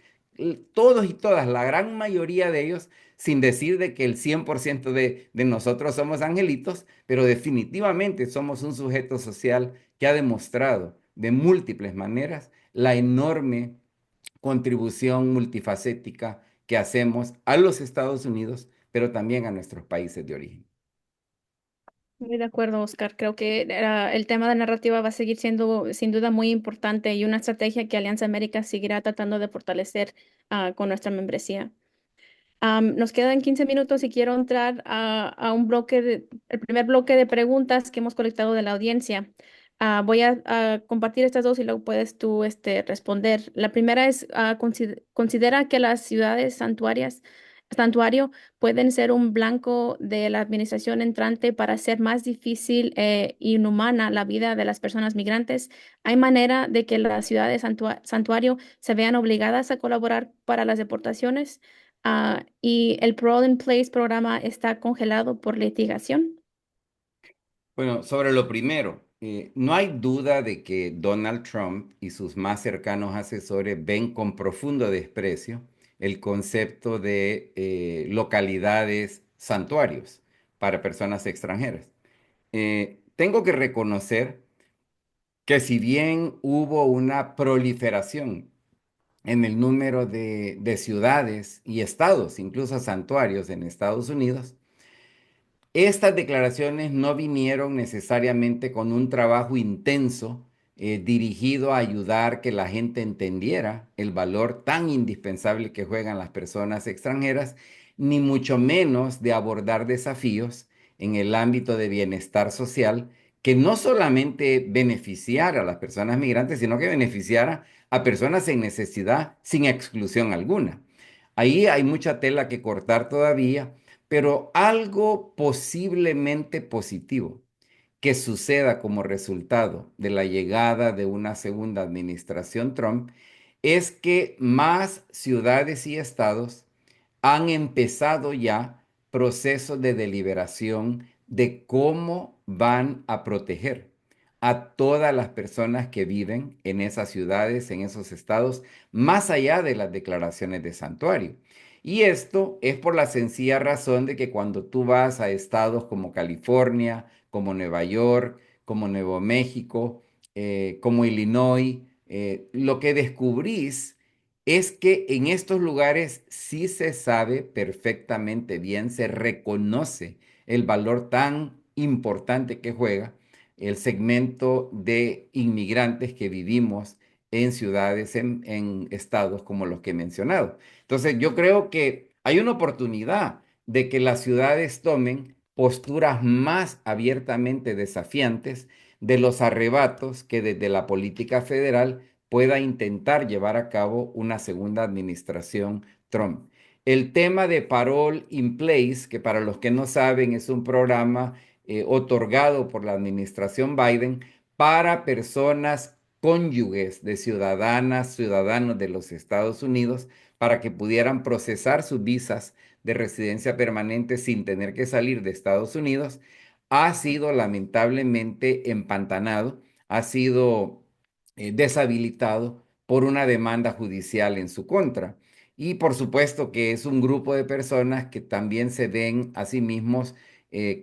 Todos y todas, la gran mayoría de ellos, sin decir de que el 100% de nosotros somos angelitos, pero definitivamente somos un sujeto social que ha demostrado de múltiples maneras la enorme contribución multifacética que hacemos a los Estados Unidos, pero también a nuestros países de origen. Muy de acuerdo, Oscar. Creo que el tema de narrativa va a seguir siendo sin duda muy importante y una estrategia que Alianza América seguirá tratando de fortalecer con nuestra membresía. Nos quedan 15 minutos y quiero entrar a un el primer bloque de preguntas que hemos colectado de la audiencia. Voy a compartir estas dos y luego puedes tú responder. La primera es, considera que las ciudades santuario pueden ser un blanco de la administración entrante para hacer más difícil e inhumana la vida de las personas migrantes. ¿Hay manera de que las ciudades santuario se vean obligadas a colaborar para las deportaciones? Y el Parole in Place programa está congelado por litigación. Bueno, sobre lo primero, no hay duda de que Donald Trump y sus más cercanos asesores ven con profundo desprecio el concepto de localidades santuarios para personas extranjeras. Tengo que reconocer que si bien hubo una proliferación en el número de ciudades y estados, incluso santuarios en Estados Unidos, estas declaraciones no vinieron necesariamente con un trabajo intenso dirigido a ayudar que la gente entendiera el valor tan indispensable que juegan las personas extranjeras, ni mucho menos de abordar desafíos en el ámbito de bienestar social que no solamente beneficiara a las personas migrantes, sino que beneficiara a personas en necesidad sin exclusión alguna. Ahí hay mucha tela que cortar todavía, pero algo posiblemente positivo que suceda como resultado de la llegada de una segunda administración Trump es que más ciudades y estados han empezado ya procesos de deliberación de cómo van a proteger a todas las personas que viven en esas ciudades, en esos estados, más allá de las declaraciones de santuario. Y esto es por la sencilla razón de que cuando tú vas a estados como California, como Nueva York, como Nuevo México, como Illinois, lo que descubrís es que en estos lugares sí se sabe perfectamente bien, se reconoce el valor tan importante que juega el segmento de inmigrantes que vivimos en ciudades, en estados como los que he mencionado. Entonces, yo creo que hay una oportunidad de que las ciudades tomen posturas más abiertamente desafiantes de los arrebatos que desde la política federal pueda intentar llevar a cabo una segunda administración Trump. El tema de Parole in Place, que para los que no saben es un programa otorgado por la administración Biden para personas cónyuges de ciudadanas, ciudadanos de los Estados Unidos, para que pudieran procesar sus visas de residencia permanente sin tener que salir de Estados Unidos, ha sido lamentablemente empantanado, ha sido deshabilitado por una demanda judicial en su contra. Y por supuesto que es un grupo de personas que también se ven a sí mismos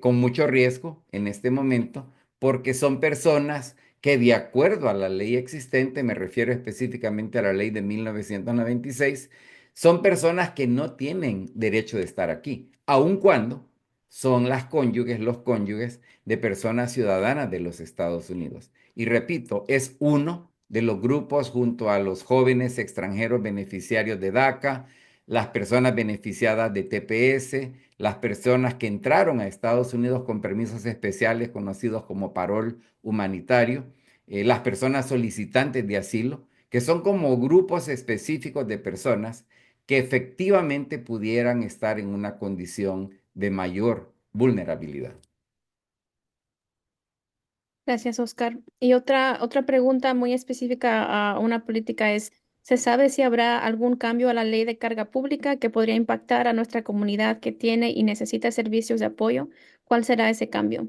con mucho riesgo en este momento, porque son personas que de acuerdo a la ley existente, me refiero específicamente a la ley de 1996, son personas que no tienen derecho de estar aquí, aun cuando son las cónyuges, los cónyuges de personas ciudadanas de los Estados Unidos. Y repito, es uno de los grupos junto a los jóvenes extranjeros beneficiarios de DACA, las personas beneficiadas de TPS, las personas que entraron a Estados Unidos con permisos especiales conocidos como parol humanitario, las personas solicitantes de asilo, que son como grupos específicos de personas que efectivamente pudieran estar en una condición de mayor vulnerabilidad. Gracias, Oscar. Y otra pregunta muy específica a una política es, ¿se sabe si habrá algún cambio a la ley de carga pública que podría impactar a nuestra comunidad que tiene y necesita servicios de apoyo? ¿Cuál será ese cambio?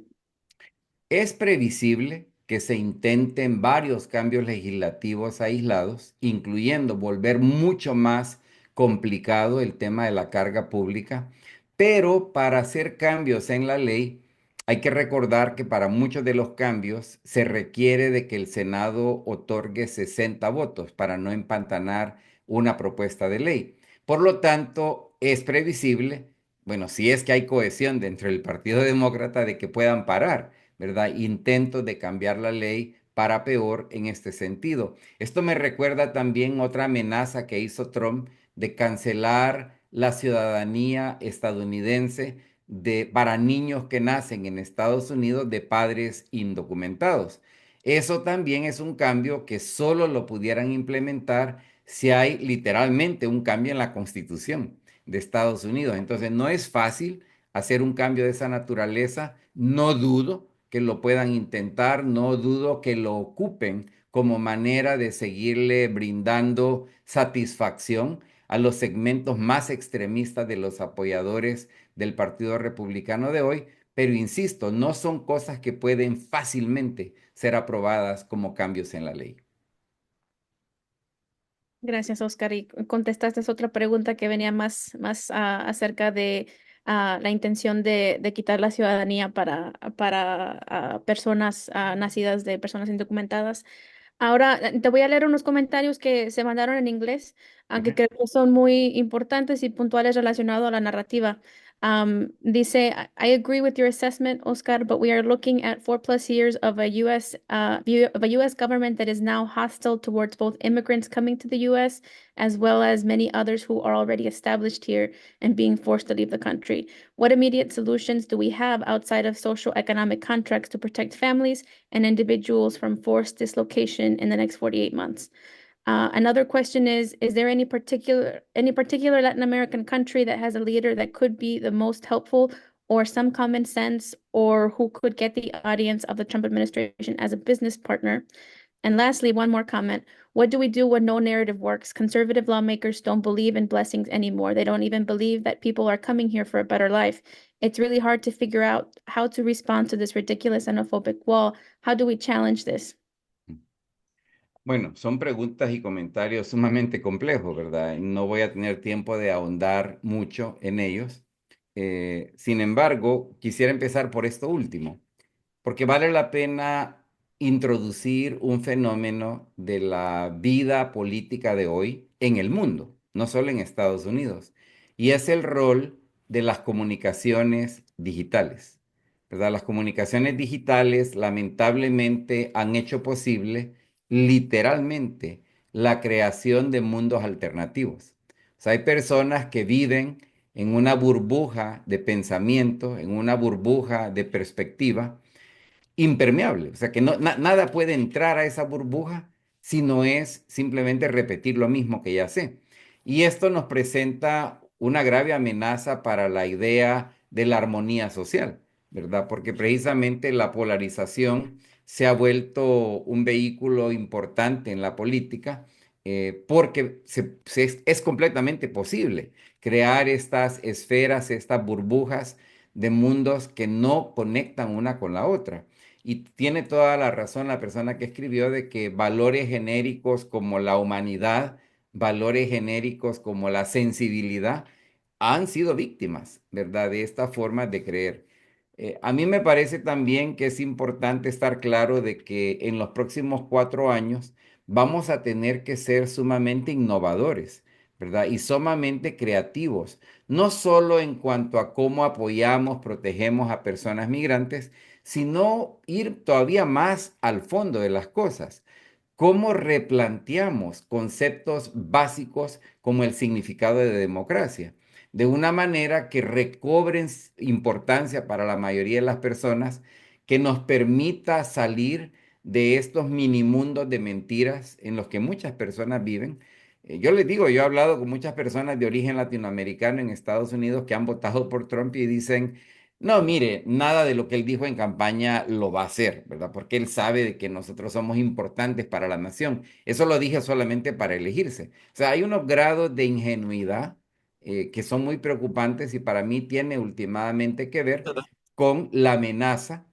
Es previsible que se intenten varios cambios legislativos aislados, incluyendo volver mucho más complicado el tema de la carga pública, pero para hacer cambios en la ley hay que recordar que para muchos de los cambios se requiere de que el Senado otorgue 60 votos para no empantanar una propuesta de ley. Por lo tanto, es previsible, bueno, si es que hay cohesión dentro del Partido Demócrata, de que puedan parar, ¿verdad? Intentos de cambiar la ley para peor en este sentido. Esto me recuerda también otra amenaza que hizo Trump de cancelar la ciudadanía estadounidense para niños que nacen en Estados Unidos de padres indocumentados. Eso también es un cambio que solo lo pudieran implementar si hay literalmente un cambio en la Constitución de Estados Unidos. Entonces no es fácil hacer un cambio de esa naturaleza. No dudo que lo puedan intentar, no dudo que lo ocupen como manera de seguirle brindando satisfacción a los segmentos más extremistas de los apoyadores del Partido Republicano de hoy, pero insisto, no son cosas que pueden fácilmente ser aprobadas como cambios en la ley. Gracias, Oscar. Y contestaste otra pregunta que venía más acerca de la intención de quitar la ciudadanía para personas nacidas de personas indocumentadas. Ahora te voy a leer unos comentarios que se mandaron en inglés, Ujú. que creo que son muy importantes y puntuales relacionados a la narrativa. Dice, I agree with your assessment, Oscar, but we are looking at 4+ years of a U.S. government that is now hostile towards both immigrants coming to the U.S. as well as many others who are already established here and being forced to leave the country. What immediate solutions do we have outside of social economic contracts to protect families and individuals from forced dislocation in the next 48 months? Another question is there any particular Latin American country that has a leader that could be the most helpful or some common sense or who could get the audience of the Trump administration as a business partner? And lastly, one more comment. What do we do when no narrative works? Conservative lawmakers don't believe in blessings anymore. They don't even believe that people are coming here for a better life. It's really hard to figure out how to respond to this ridiculous xenophobic wall. How do we challenge this? Bueno, son preguntas y comentarios sumamente complejos, ¿verdad? Y no voy a tener tiempo de ahondar mucho en ellos. Sin embargo, quisiera empezar por esto último, porque vale la pena introducir un fenómeno de la vida política de hoy en el mundo, no solo en Estados Unidos, y es el rol de las comunicaciones digitales, ¿verdad? Las comunicaciones digitales lamentablemente han hecho posible literalmente la creación de mundos alternativos. O sea, hay personas que viven en una burbuja de pensamiento, en una burbuja de perspectiva, impermeable, o sea que nada puede entrar a esa burbuja si no es simplemente repetir lo mismo que ya sé. Y esto nos presenta una grave amenaza para la idea de la armonía social, ¿verdad? Porque precisamente la polarización se ha vuelto un vehículo importante en la política, porque es completamente posible crear estas esferas, estas burbujas de mundos que no conectan una con la otra. Y tiene toda la razón la persona que escribió de que valores genéricos como la humanidad, valores genéricos como la sensibilidad, han sido víctimas, ¿verdad?, de esta forma de creer. A mí me parece también que es importante estar claro de que en los próximos 4 años vamos a tener que ser sumamente innovadores, ¿verdad? Y sumamente creativos, no solo en cuanto a cómo apoyamos, protegemos a personas migrantes, sino ir todavía más al fondo de las cosas. ¿Cómo replanteamos conceptos básicos como el significado de democracia? De una manera que recobren importancia para la mayoría de las personas, que nos permita salir de estos minimundos de mentiras en los que muchas personas viven. Yo les digo, yo he hablado con muchas personas de origen latinoamericano en Estados Unidos que han votado por Trump y dicen, no, mire, nada de lo que él dijo en campaña lo va a hacer, ¿verdad? Porque él sabe de que nosotros somos importantes para la nación. Eso lo dije solamente para elegirse. O sea, hay unos grados de ingenuidad que son muy preocupantes y para mí tiene últimamente que ver con la amenaza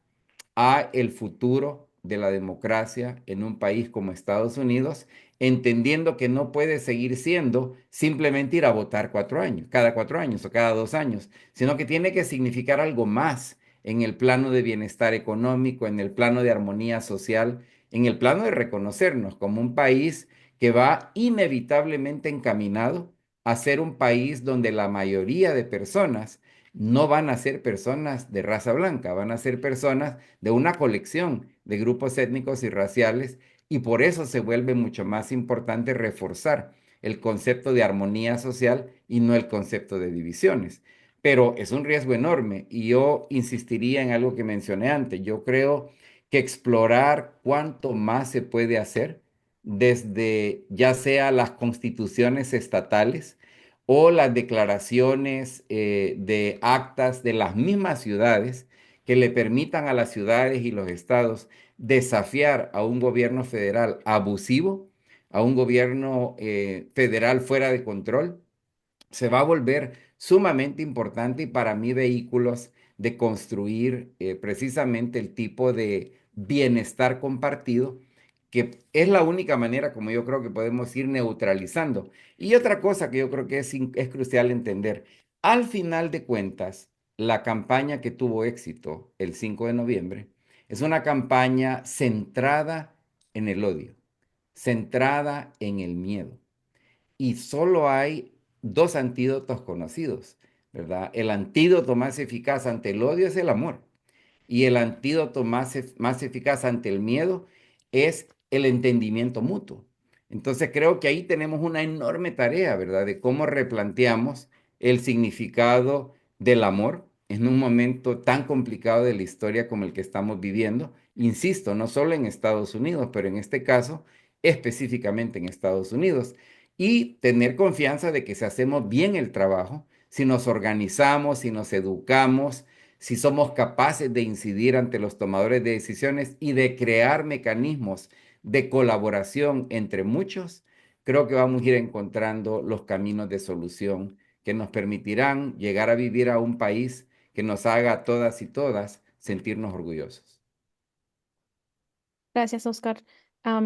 a el futuro de la democracia en un país como Estados Unidos, entendiendo que no puede seguir siendo simplemente ir a votar 4 años, cada 4 años o cada 2 años, sino que tiene que significar algo más en el plano de bienestar económico, en el plano de armonía social, en el plano de reconocernos como un país que va inevitablemente encaminado a ser un país donde la mayoría de personas no van a ser personas de raza blanca, van a ser personas de una colección de grupos étnicos y raciales, y por eso se vuelve mucho más importante reforzar el concepto de armonía social y no el concepto de divisiones. Pero es un riesgo enorme y yo insistiría en algo que mencioné antes. Yo creo que explorar cuánto más se puede hacer desde ya sea las constituciones estatales o las declaraciones de actas de las mismas ciudades que le permitan a las ciudades y los estados desafiar a un gobierno federal abusivo, a un gobierno federal fuera de control, se va a volver sumamente importante y para mí vehículos de construir precisamente el tipo de bienestar compartido, que es la única manera como yo creo que podemos ir neutralizando. Y otra cosa que yo creo que es crucial entender, al final de cuentas, la campaña que tuvo éxito el 5 de noviembre es una campaña centrada en el odio, centrada en el miedo. Y solo hay dos antídotos conocidos, ¿verdad? El antídoto más eficaz ante el odio es el amor. Y el antídoto más eficaz ante el miedo es el entendimiento mutuo. Entonces creo que ahí tenemos una enorme tarea, ¿verdad? De cómo replanteamos el significado del amor en un momento tan complicado de la historia como el que estamos viviendo. Insisto, no solo en Estados Unidos, pero en este caso específicamente en Estados Unidos. Y tener confianza de que si hacemos bien el trabajo, si nos organizamos, si nos educamos, si somos capaces de incidir ante los tomadores de decisiones y de crear mecanismos de colaboración entre muchos, creo que vamos a ir encontrando los caminos de solución que nos permitirán llegar a vivir a un país que nos haga a todas y todas sentirnos orgullosos. Gracias, Oscar.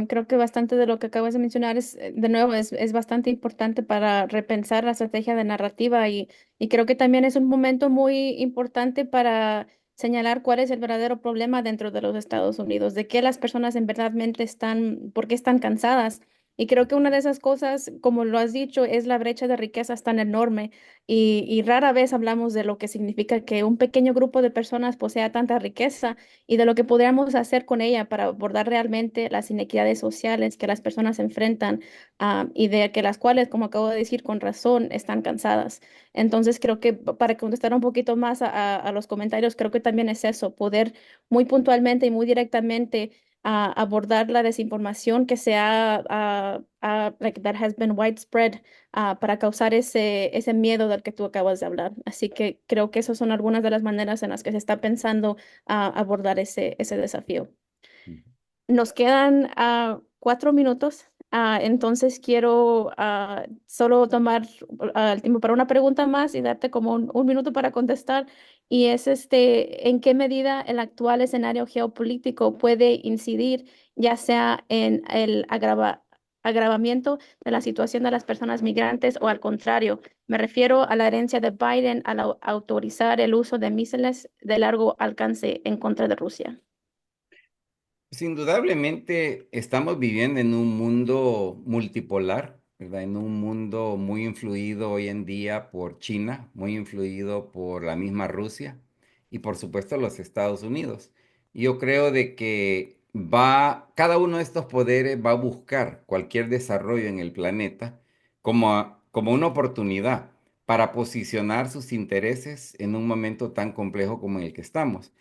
Creo que bastante de lo que acabas de mencionar de nuevo, es bastante importante para repensar la estrategia de narrativa y creo que también es un momento muy importante para señalar cuál es el verdadero problema dentro de los Estados Unidos, de qué las personas en verdad están, por qué están cansadas Y creo que una de esas cosas, como lo has dicho, es la brecha de riqueza tan enorme y rara vez hablamos de lo que significa que un pequeño grupo de personas posea tanta riqueza y de lo que podríamos hacer con ella para abordar realmente las inequidades sociales que las personas enfrentan, y de que las cuales, como acabo de decir, con razón, están cansadas. Entonces, creo que para contestar un poquito más a los comentarios, creo que también es eso, poder muy puntualmente y muy directamente abordar la desinformación que se ha, like, that has been widespread, para causar ese miedo del que tú acabas de hablar. Así que creo que esas son algunas de las maneras en las que se está pensando abordar ese desafío. Ujú. Nos quedan 4 minutos, entonces quiero solo tomar el tiempo para una pregunta más y darte como un minuto para contestar. Y es ¿en qué medida el actual escenario geopolítico puede incidir, ya sea en el agravamiento de la situación de las personas migrantes o al contrario? Me refiero a la herencia de Biden al autorizar el uso de misiles de largo alcance en contra de Rusia. Pues indudablemente estamos viviendo en un mundo multipolar, ¿verdad? En un mundo muy influido hoy en día por China, muy influido por la misma Rusia y por supuesto los Estados Unidos. Y yo creo de que cada uno de estos poderes va a buscar cualquier desarrollo en el planeta como una oportunidad para posicionar sus intereses en un momento tan complejo como en el que estamos.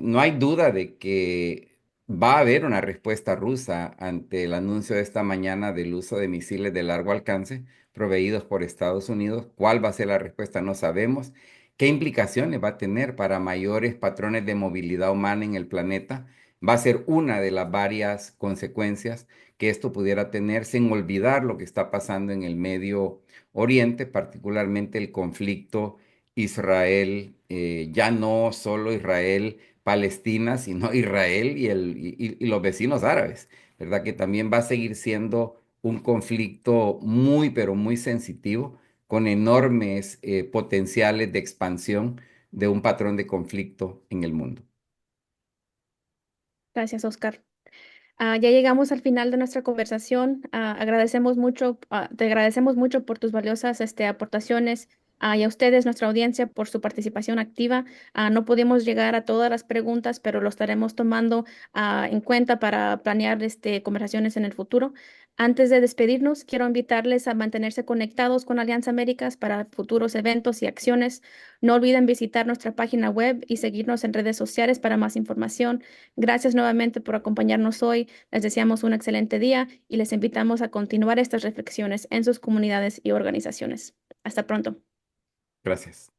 No hay duda de que va a haber una respuesta rusa ante el anuncio de esta mañana del uso de misiles de largo alcance proveídos por Estados Unidos. ¿Cuál va a ser la respuesta? No sabemos. ¿Qué implicaciones va a tener para mayores patrones de movilidad humana en el planeta? Va a ser una de las varias consecuencias que esto pudiera tener, sin olvidar lo que está pasando en el Medio Oriente, particularmente el conflicto Israel, ya no solo Israel Palestina, sino Israel y los vecinos árabes, ¿verdad? Que también va a seguir siendo un conflicto muy, pero muy sensitivo, con enormes potenciales de expansión de un patrón de conflicto en el mundo. Gracias, Oscar. Ya llegamos al final de nuestra conversación. Agradecemos mucho, te agradecemos mucho por tus valiosas aportaciones, y a ustedes, nuestra audiencia, por su participación activa. No pudimos llegar a todas las preguntas, pero lo estaremos tomando en cuenta para planear conversaciones en el futuro. Antes de despedirnos, quiero invitarles a mantenerse conectados con Alianza Américas para futuros eventos y acciones. No olviden visitar nuestra página web y seguirnos en redes sociales para más información. Gracias nuevamente por acompañarnos hoy. Les deseamos un excelente día y les invitamos a continuar estas reflexiones en sus comunidades y organizaciones. Hasta pronto. Gracias.